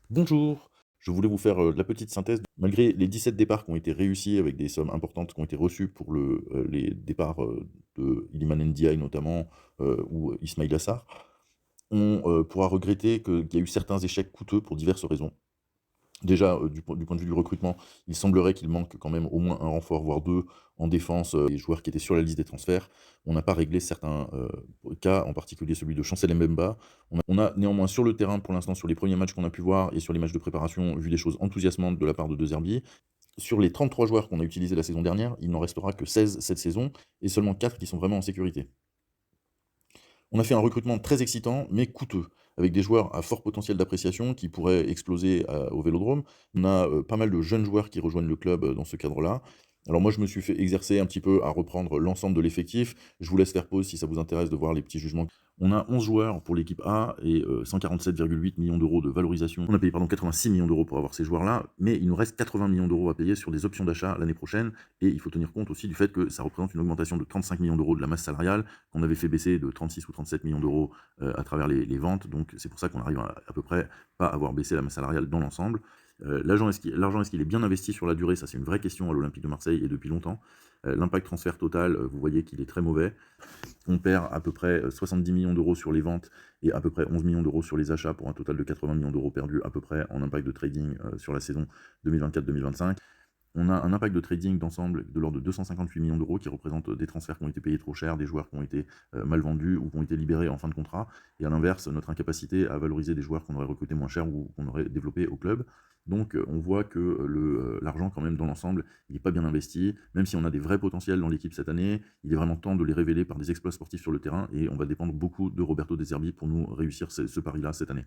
Bonjour, je voulais vous faire, la petite synthèse. Malgré les 17 départs qui ont été réussis avec des sommes importantes qui ont été reçues pour les départs, de Iliman Ndiaye notamment, ou Ismaïla Sarr, on, pourra regretter qu'il y a eu certains échecs coûteux pour diverses raisons. Déjà, du point de vue du recrutement, il semblerait qu'il manque quand même au moins un renfort, voire 2 en défense, des joueurs qui étaient sur la liste des transferts. On n'a pas réglé certains, cas, en particulier celui de Chancel Mbemba. On a néanmoins sur le terrain, pour l'instant, sur les premiers matchs qu'on a pu voir et sur les matchs de préparation, vu des choses enthousiasmantes de la part de De Zerbi. Sur les 33 joueurs qu'on a utilisés la saison dernière, il n'en restera que 16 cette saison et seulement 4 qui sont vraiment en sécurité. On a fait un recrutement très excitant, mais coûteux, avec des joueurs à fort potentiel d'appréciation qui pourraient exploser au Vélodrome. On a pas mal de jeunes joueurs qui rejoignent le club dans ce cadre-là. Alors moi, je me suis fait exercer un petit peu à reprendre l'ensemble de l'effectif. Je vous laisse faire pause si ça vous intéresse de voir les petits jugements. On a 11 joueurs pour l'équipe A et 147,8 millions d'euros de valorisation. On a payé pardon, 86 millions d'euros pour avoir ces joueurs-là, mais il nous reste 80 millions d'euros à payer sur des options d'achat l'année prochaine. Et il faut tenir compte aussi du fait que ça représente une augmentation de 35 millions d'euros de la masse salariale qu'on avait fait baisser de 36 ou 37 millions d'euros à travers les ventes. Donc c'est pour ça qu'on arrive à peu près pas avoir baissé la masse salariale dans l'ensemble. L'argent, est-ce qu'il est bien investi sur la durée? Ça, c'est une vraie question à l'Olympique de Marseille et depuis longtemps. L'impact transfert total, vous voyez qu'il est très mauvais. On perd à peu près 70 millions d'euros sur les ventes et à peu près 11 millions d'euros sur les achats pour un total de 80 millions d'euros perdus à peu près en impact de trading sur la saison 2024-2025. On a un impact de trading d'ensemble de l'ordre de 258 millions d'euros qui représente des transferts qui ont été payés trop cher, des joueurs qui ont été mal vendus ou qui ont été libérés en fin de contrat. Et à l'inverse, notre incapacité à valoriser des joueurs qu'on aurait recrutés moins cher ou qu'on aurait développés au club. Donc on voit que l'argent quand même dans l'ensemble, il n'est pas bien investi. Même si on a des vrais potentiels dans l'équipe cette année, il est vraiment temps de les révéler par des exploits sportifs sur le terrain et on va dépendre beaucoup de Roberto De Zerbi pour nous réussir ce pari-là cette année.